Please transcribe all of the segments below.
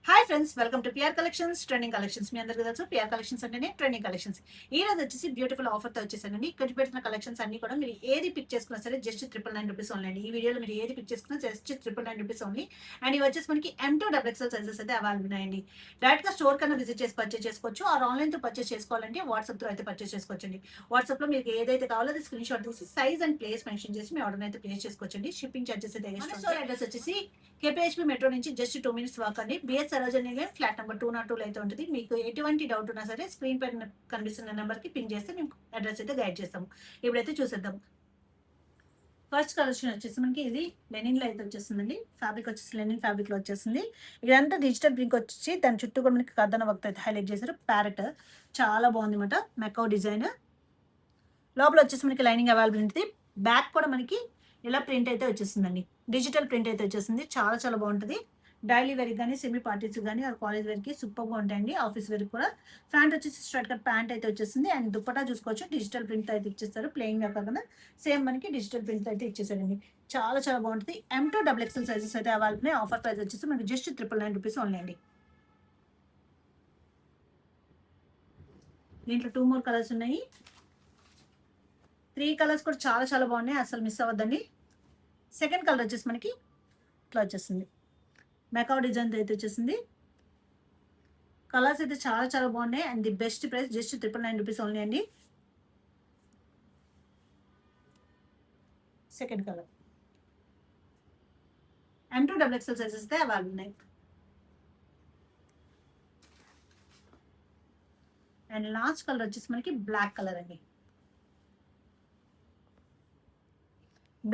Hi friends, welcome to PR collections trending collections. మీ అందరికీ తెలుసు పిఆర్ కలెక్షన్స్ అంటేనే ట్రెండింగ్ కలెక్షన్స్. ఈ రోజు వచ్చేసి బ్యూటిఫుల్ ఆఫర్తో వచ్చేసానండి. ఇక్కడ పెట్టిన కలెక్షన్స్ అన్ని కూడా మీరు ఏది పిక్ చేసుకున్నా సరే జస్ట్ ₹999 ఓన్లీ అండి. ఈ వీడియోలో మీరు ఏది పిక్ చేసుకున్నా జస్ట్ ₹999 ఓన్లీ. అండ్ ఇవి వచ్చేసి మనకి M2 XXL సైజెస్ అయితే అవైలబుల్ ఉన్నాయండి. డైరెక్ట్ గా స్టోర్ కన్నా విజిట్ చేసి పర్చేస్ చేసుకోవచ్చు. ఆర్ ఆన్లైన్ తో పర్చేస్ చేసుకోవాలంటే వాట్సాప్ తో అయితే పర్చేస్ చేసుకోవచ్చండి. వాట్సాప్ లో మీకు ఏదైతే కావాలో అది స్క్రీన్ షాట్ తీసి సైజ్ అండ్ ప్లేస్ మెన్షన్ చేసి మీ ఆర్డర్ అయితే ప్లేస్ చేసుకోవచ్చండి. షిప్పింగ్ చార్జెస్ అయితే స్టోర్ అడ్రస్ వచ్చేసి కేపీహెచ్పీ మెట్రో నుంచి జస్ట్ 2 minutes వాక్ అండి. బిఎస్ సరోజని ఫ్లాట్ నెంబర్ 202 అయితే ఉంటుంది. మీకు ఎటువంటి డౌట్ ఉన్నా సరే స్క్రీన్ పైన కనిపిస్తున్న నెంబర్ కి పిన్ చేస్తే మేము అడ్రస్ అయితే గైడ్ చేస్తాము. ఇప్పుడైతే చూసేద్దాం. ఫస్ట్ కలెక్షన్ వచ్చేసి మనకి ఇది లెనిన్ లో అయితే వచ్చేస్తుందండి. ఫ్యాబ్రిక్ వచ్చేసి లెనిన్ ఫ్యాబ్రిక్ లో వచ్చేసింది. ఇదంతా డిజిటల్ ప్రింట్ వచ్చి దాని చుట్టూ కూడా మనకి కథన వర్క్ అయితే హైలైట్ చేశారు. ప్యారెట్ చాలా బాగుంది అనమాట. మెకౌ డిజైన్ లోపల వచ్చేసి మనకి లైనింగ్ అవైలబుల్ ఉంటుంది. బ్యాక్ కూడా మనకి ఇలా ప్రింట్ అయితే వచ్చేసిందండి. డిజిటల్ ప్రింట్ అయితే వచ్చేసింది. చాలా చాలా బాగుంటుంది. డైలీ వేర్ కానీ సెమీ పార్టీస్ కానీ కాలేజ్ వేర్ కి సూపర్ గా ఉంటాయండి. ఆఫీస్ వేర్ కూడా. ప్యాంట్ వచ్చేసి స్ట్రైట్ కట్ ప్యాంట్ అయితే వచ్చేసింది. అండ్ దుప్పటా చూసుకోవచ్చు డిజిటల్ ప్రింట్ అయితే ఇచ్చేస్తారు. ప్లెయిన్ గా కాకుండా సేమ్ మనకి డిజిటల్ ప్రింట్ అయితే ఇచ్చేసారండి. చాలా చాలా బాగుంటుంది. M2 XXL సైజెస్ అయితే అవైలబుల్. ఆఫర్ ప్రైస్ వచ్చేసి మనకి జస్ట్ ₹999 ఓన్లీ అండి. దీంట్లో 2 more కలర్స్ ఉన్నాయి. 3 కలర్స్ కూడా చాలా చాలా బాగున్నాయి. అసలు మిస్ అవ్వద్దండి. సెకండ్ కలర్ వచ్చేసి మనకి ఇట్లా వచ్చేసింది. మెకౌ డిజైన్ అయితే వచ్చేసింది. కలర్స్ అయితే చాలా చాలా బాగున్నాయి. And the best price just ₹999 only అండి. Second colour M2 XXL sizes అయితే అవైలబుల్ ఉన్నాయి. అండ్ లాస్ట్ కలర్ వచ్చేసి మనకి బ్లాక్ కలర్ అండి.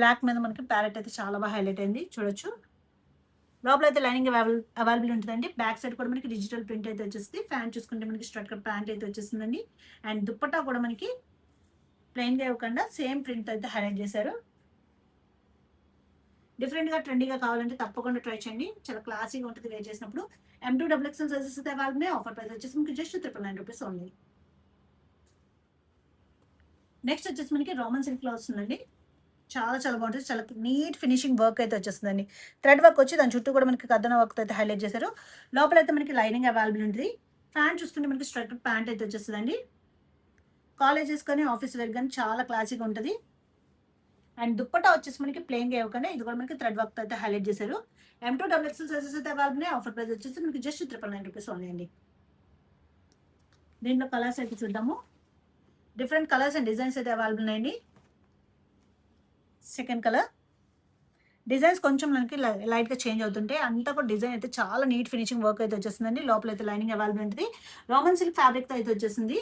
బ్లాక్ మీద మనకి ప్యారెట్ అయితే చాలా బాగా హైలైట్ అయింది. చూడొచ్చు. లోపల అయితే లైనింగ్ అవైలబుల్ ఉంటుందండి. బ్యాక్ సైడ్ కూడా మనకి డిజిటల్ ప్రింట్ అయితే వచ్చేస్తుంది. ఫ్యాంట్ చూసుకుంటే మనకి స్ట్రైట్ కట్ ప్యాంట్ అయితే వచ్చేస్తుందండి. అండ్ దుప్పట్టా కూడా మనకి ప్లెయిన్ గా ఇవ్వకుండా సేమ్ ప్రింట్ అయితే హైలైట్ చేశారు. డిఫరెంట్ గా ట్రెండీగా కావాలంటే తప్పకుండా ట్రై చేయండి. చాలా క్లాసీగా ఉంటుంది వేర్ చేసినప్పుడు. M2 XXL సైజెస్ అయితే అవైలబుల్. ఆఫర్ ప్రైస్ వచ్చేసి మనకి జస్ట్ ₹999 ఓన్లీ. నెక్స్ట్ వచ్చేసి మనకి రోమన్ సిల్క్ లో వస్తుందండి. చాలా చాలా బాగుంటుంది. చాలా నీట్ ఫినిషింగ్ వర్క్ అయితే వచ్చేస్తుందండి. థ్రెడ్ వర్క్ వచ్చి దాని చుట్టూ కూడా మనకి కథన వర్క్ అయితే హైలైట్ చేశారు. లోపల అయితే మనకి లైనింగ్ అవైలబుల్ ఉంటుంది. ప్యాంట్ చూసుకుంటే మనకి స్ట్రైట్ ప్యాంట్ అయితే వచ్చేస్తుందండి. కాలేజెస్ కానీ ఆఫీస్ వేర్ కానీ చాలా క్లాసీగా ఉంటుంది. అండ్ దుప్పటా వచ్చేసి మనకి ప్లెయిన్గా ఇవ్వకుండా ఇది కూడా మనకి థ్రెడ్ వర్క్ అయితే హైలైట్ చేశారు. M2 XXL సైజెస్ అయితే అవైలబుల్. ఆఫర్ ప్రైస్ వచ్చేసి మనకి జస్ట్ ₹999 ఓన్లీ అండి. దీంట్లో కలర్స్ అయితే చూద్దాము. డిఫరెంట్ కలర్స్ అండ్ డిజైన్స్ అయితే అవైలబుల్ ఉన్నాయండి. సెకండ్ కలర్ డిజైన్స్ కొంచెం మనకి లైట్గా చేంజ్ అవుతుంటే అంతా కూడా డిజైన్ అయితే చాలా నీట్ ఫినిషింగ్ వర్క్ అయితే వచ్చేస్తుందండి. లోపల అయితే లైనింగ్ అవైలబుల్ ఉంటుంది. రోమన్ సిల్క్ ఫ్యాబ్రిక్ అయితే వచ్చేసింది.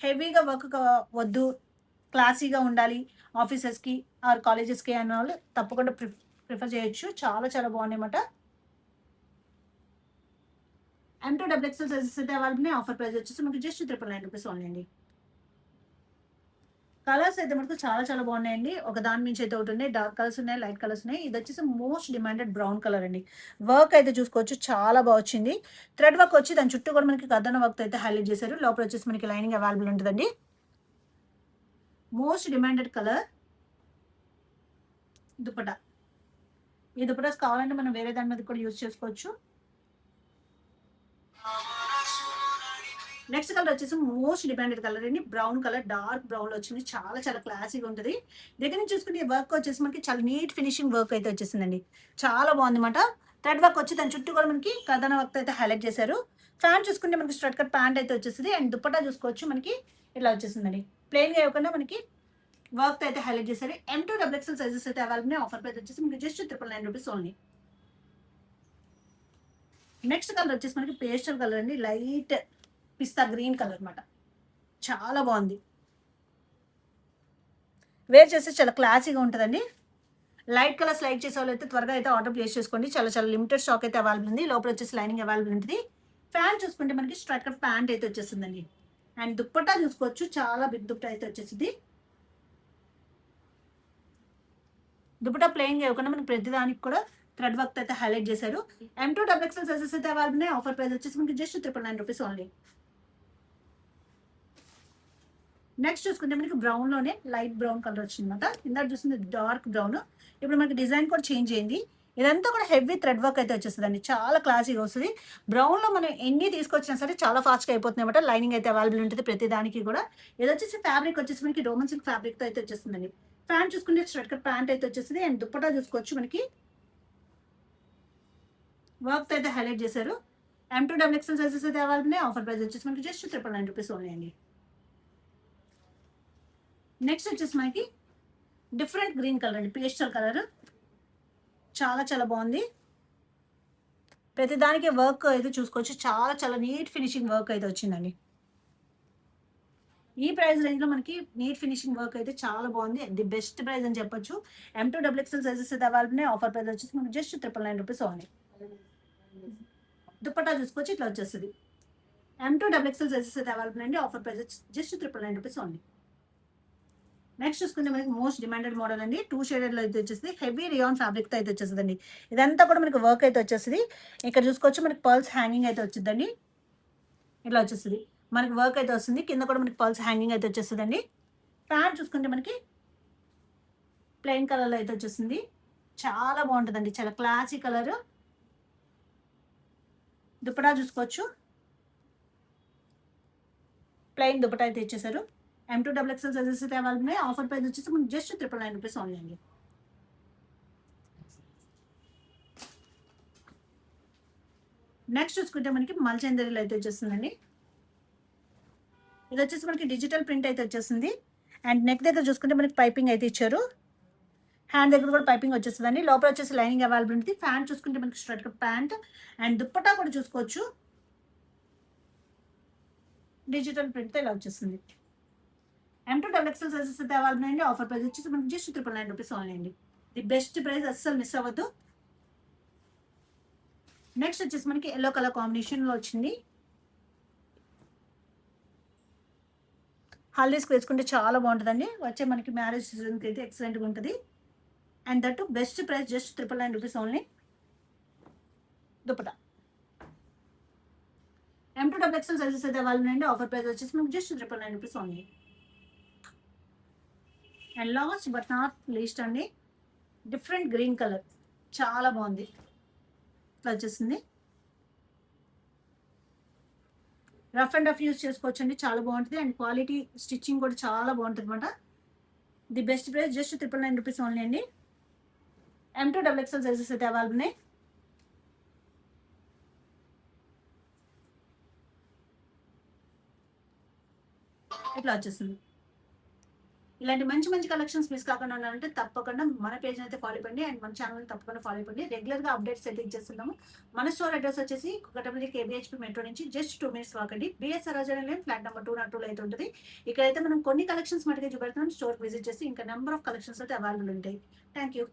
హెవీగా వర్క్ వద్దు, క్లాసీగా ఉండాలి ఆఫీసెస్కి ఆర్ కాలేజెస్కి అన్న వాళ్ళు తప్పకుండా ప్రిఫర్ చేయొచ్చు. చాలా చాలా బాగున్నాయి అన్నమాట. M2 XXL సైజెస్ అయితే అవైలబుల్. ఆఫర్ ప్రైస్ వచ్చేసి మనకి జస్ట్ ₹999 ఓన్లీ అండి. కలర్స్ అయితే మనకు చాలా చాలా బాగున్నాయండి. ఒక దాని నుంచి అయితే ఒకటి ఉన్నాయి. డార్క్ కలర్స్ ఉన్నాయి, లైట్ కలర్స్ ఉన్నాయి. ఇది వచ్చేసి మోస్ట్ డిమాండెడ్ బ్రౌన్ కలర్ అండి. వర్క్ అయితే చూసుకోవచ్చు చాలా బాగా వచ్చింది. థ్రెడ్ వర్క్ వచ్చి దాని చుట్టూ కూడా మనకి కథన వర్క్ అయితే హైలైట్ చేశారు. లోపల వచ్చేసి మనకి లైనింగ్ అవైలబుల్ ఉంటుందండి. Most demanded colour dupatta. ఈ దుపట్టాస్ కావాలంటే మనం వేరే దాని మీద కూడా యూజ్ చేసుకోవచ్చు. నెక్స్ట్ కలర్ వచ్చేసి మోస్ట్ డిమాండెడ్ కలర్ అండి. బ్రౌన్ కలర్, డార్క్ బ్రౌన్ లో వచ్చింది. చాలా చాలా క్లాసీగా ఉంటుంది. దగ్గర నుంచి చూసుకుంటే వర్క్ వచ్చేసి మనకి చాలా నీట్ ఫినిషింగ్ వర్క్ అయితే వచ్చేసిందండి. చాలా బాగుంది అనమాట. థ్రెడ్ వర్క్ వచ్చి దాని చుట్టూ కూడా మనకి కథన వర్క్ అయితే హైలైట్ చేశారు. ప్యాంట్ చూసుకుంటే మనకి స్ట్రైట్ కట్ ప్యాంట్ అయితే వచ్చేసింది. అండ్ దుపట్టా చూసుకోవచ్చు మనకి ఇట్లా వచ్చేసిందండి. ప్లెయిన్ గా ఇవ్వకుండా మనకి వర్క్ అయితే హైలైట్ చేశారు. M2 XXL సైజెస్ అయితే అవైలబుల్. ఆఫర్ ప్రైస్ వచ్చేసి మనకి జస్ట్ ₹999 ఓన్లీ. నెక్స్ట్ కలర్ వచ్చేసి మనకి పేస్టల్ కలర్ అండి. లైట్ పిస్తా గ్రీన్ కలర్ అనమాట. చాలా బాగుంది. వేర్ చేస్తే చాలా క్లాసీగా ఉంటుందండి. లైట్ కలర్స్ లైక్ చేసే వాళ్ళు అయితే త్వరగా అయితే ఆర్డర్ ప్లేస్ చేసుకోండి. చాలా చాలా లిమిటెడ్ స్టాక్ అయితే అవైలబుల్ ఉంది. లోపల వచ్చేసి లైనింగ్ అవైలబుల్ ఉంటుంది. ప్యాంట్ చూసుకుంటే మనకి స్ట్రైట్ కట్ ప్యాంట్ అయితే వచ్చేస్తుందండి. అండ్ దుప్పట్టా చూసుకోవచ్చు చాలా బిగ్ దుప్పట్టా అయితే వచ్చేసింది. దుపట్టా ప్లెయిన్ ఇవ్వకుండా మనకి ప్రతిదానికి కూడా థ్రెడ్ వర్క్ అయితే హైలైట్ చేశారు. M2 XXL సైజెస్ అయితే అవైలబుల్. ఆఫర్ ప్రైస్ వచ్చేసి మనకి జస్ట్ ₹999 ఓన్లీ. నెక్స్ట్ చూసుకుంటే మనకి బ్రౌన్ లోనే లైట్ బ్రౌన్ కలర్ వచ్చింది అనమాట. ఇందాక చూసింది డార్క్ బ్రౌన్. ఇప్పుడు మనకి డిజైన్ కూడా చేంజ్ అయింది. ఇదంతా కూడా హెవీ థ్రెడ్ వర్క్ అయితే వచ్చేస్తుందండి. చాలా క్లాసీగా వస్తది. బ్రౌన్‌లో మనం ఎన్ని తీసుకొచ్చినా సరే చాలా ఫాస్ట్‌గా అయిపోతుందన్నమాట. లైనింగ్ అయితే అవైలబుల్ ఉంటది ప్రతి దానికి కూడా. ఇదొచ్చేసి ఫ్యాబ్రిక్ వచ్చేసి మనకి రోమన్ సిల్క్ ఫ్యాబ్రిక్‌తో అయితే వచ్చేస్తుందండి. ప్యాంట్ చూసుకుంటే స్ట్రెయిట్ కట్ ప్యాంట్ అయితే వచ్చేస్తది. అండ్ దుప్పట్టా చూసుకోవచ్చు మనకి వర్క్‌తో అయితే హైలైట్ చేశారు. M2 డబుల్ ఎక్స్ఎల్ సైజెస్ అయితే అవైలబుల్ ఉన్నాయి. ఆఫర్ ప్రైస్ వచ్చేసి మనకి జస్ట్ ₹999 ఓన్లీ అండి. నెక్స్ట్ వచ్చేసి మనకి డిఫరెంట్ గ్రీన్ కలర్ అండి. పేస్టల్ కలర్ చాలా చాలా బాగుంది. ప్రతి దానికి వర్క్ అయితే చూసుకోవచ్చు. చాలా చాలా నీట్ ఫినిషింగ్ వర్క్ అయితే వచ్చిందండి. ఈ ప్రైస్ రేంజ్‌లో మనకి నీట్ ఫినిషింగ్ వర్క్ అయితే చాలా బాగుంది. ది బెస్ట్ ప్రైస్ అని చెప్పొచ్చు. M2 డబుల్ ఎక్స్ఎల్ సైజెస్ అయితే అవైలబుల్ ఉన్నాయి. ఆఫర్ ప్రైస్ వచ్చేసి మనకి జస్ట్ ₹999 ఓన్లీ. దుపట్టా చూసుకోవచ్చు ఇట్లా వచ్చేస్తది. M2 డబుల్ ఎక్స్ఎల్ సైజెస్ అయితే అవైలబుల్ అండి. ఆఫర్ ప్రైస్ వచ్చి జస్ట్ ₹999 ఓన్లీ. నెక్స్ట్ చూసుకుంటే మనకి మోస్ట్ డిమాండెడ్ మోడల్ అండి. 2 షేడెడ్‌లో అయితే వచ్చేస్తది. హెవీ రియాన్ ఫ్యాబ్రిక్‌తో అయితే వచ్చేస్తదండి. ఇదంతా కూడా మనకి వర్క్ అయితే వచ్చేస్తది. ఇక్కడ చూసుకోవచ్చు మనకి పర్ల్స్ హ్యాంగింగ్ అయితే వచ్చిద్దండి. ఇట్లా వచ్చేస్తది. మనకి వర్క్ అయితే వస్తుంది. కింద కూడా మనకి పర్ల్స్ హ్యాంగింగ్ అయితే వచ్చేస్తదండి. ప్యాంట్ చూసుకుంటే మనకి ప్లెయిన్ కలర్‌లో అయితే వచ్చేస్తుంది. చాలా బాగుంటదండి. చాలా క్లాసీ కలర్. దుపట్టా చూసుకోవచ్చు. ప్లెయిన్ దుపట్టా అయితే ఇచ్చేసారు. M2 డబుల్ ఎక్స్ఎల్ సైజెస్ అయితే అవైలబుల్ ఉన్నాయి. ఆఫర్ ప్రైస్ వచ్చేసి మనకి జస్ట్ ₹999 ఓన్లీ అండి. నెక్స్ట్ చూసుకుంటే మనకి మల్చందరిలో అయితే వచ్చేస్తుందండి. ఇది వచ్చేసి మనకి డిజిటల్ ప్రింట్ అయితే వచ్చేస్తుంది. అండ్ నెక్ దగ్గర చూసుకుంటే మనకి పైపింగ్ అయితే ఇచ్చారు. హ్యాండ్ దగ్గర కూడా పైపింగ్ వచ్చేస్తుందండి. లోపల వచ్చేసి లైనింగ్ అవైలబుల్ ఉంటుంది. ప్యాంట్ చూసుకుంటే మనకి straight cut pant and dupatta కూడా చూసుకోవచ్చు. డిజిటల్ ప్రింట్‌తో ఇలా వచ్చేస్తుంది. M2 డబుల్ ఎక్స్ఎల్ సైజెస్ అయితే అవైలబుల్ అండి. ఆఫర్ ప్రైస్ వచ్చేసి మనకి జస్ట్ ₹999 ఓన్లీ అండి. ది బెస్ట్ ప్రైస్ అస్సలు మిస్ అవ్వద్దు. నెక్స్ట్ వచ్చేసి మనకి యెల్లో కలర్ కాంబినేషన్‌లో వచ్చింది. హల్దీస్‌కి వేసుకుంటే చాలా బాగుంటదండి. వచ్చే మనకి మ్యారేజ్ సీజన్‌కి అయితే ఎక్సలెంట్‌గా ఉంటది. And that to best price just ₹999 only. Dupatta M2 double XL sizes అయితే అవైలబుల్ అండి. ఆఫర్ ప్రైస్ వచ్చేసి మనకి just ₹999 only. And last but not least అండి డిఫరెంట్ గ్రీన్ కలర్ చాలా బాగుంది. ఇట్లా వచ్చేసింది. రఫ్ అండ్ రఫ్ యూస్ చేసుకోవచ్చు అండి. చాలా బాగుంటుంది. అండ్ క్వాలిటీ స్టిచ్చింగ్ కూడా చాలా బాగుంటుంది అనమాట. The best price just ₹999 only అండి. M2 డబుల్ ఎక్స్ఎల్ సైజెస్ అయితే అవైలబుల్ ఉన్నాయి. ఇట్లా వచ్చేస్తుంది. ఇలాంటి మంచి మంచి కలెక్షన్స్ మిస్ కాకుండా ఉండాలంటే తప్పకుండా మన పేజ్ అయితే ఫాలో అవ్వండి. అండ్ మన ఛానల్ తప్పకుండా ఫాలో అవ్వండి. రెగ్యులర్‌గా అప్డేట్స్ అయితే ఇచ్చేస్తున్నాము. మన స్టోర్ అడ్రస్ వచ్చేసి కుకటపల్లి కేబీహెచ్‌పీ మెట్రో నుంచి జస్ట్ 2 మినిట్స్ వాక్ అండి. BS Sarojini lane flat number 202లో అయితే ఉంటుంది. ఇక్కడైతే మనం కొన్ని కలెక్షన్స్ మటుకే చూపెడుతున్నాం. స్టోర్‌కి విజిట్ చేసి ఇంకా నెంబర్ ఆఫ్ కలెక్షన్స్ అయితే అవైలబుల్ ఉంటాయి. Thank you.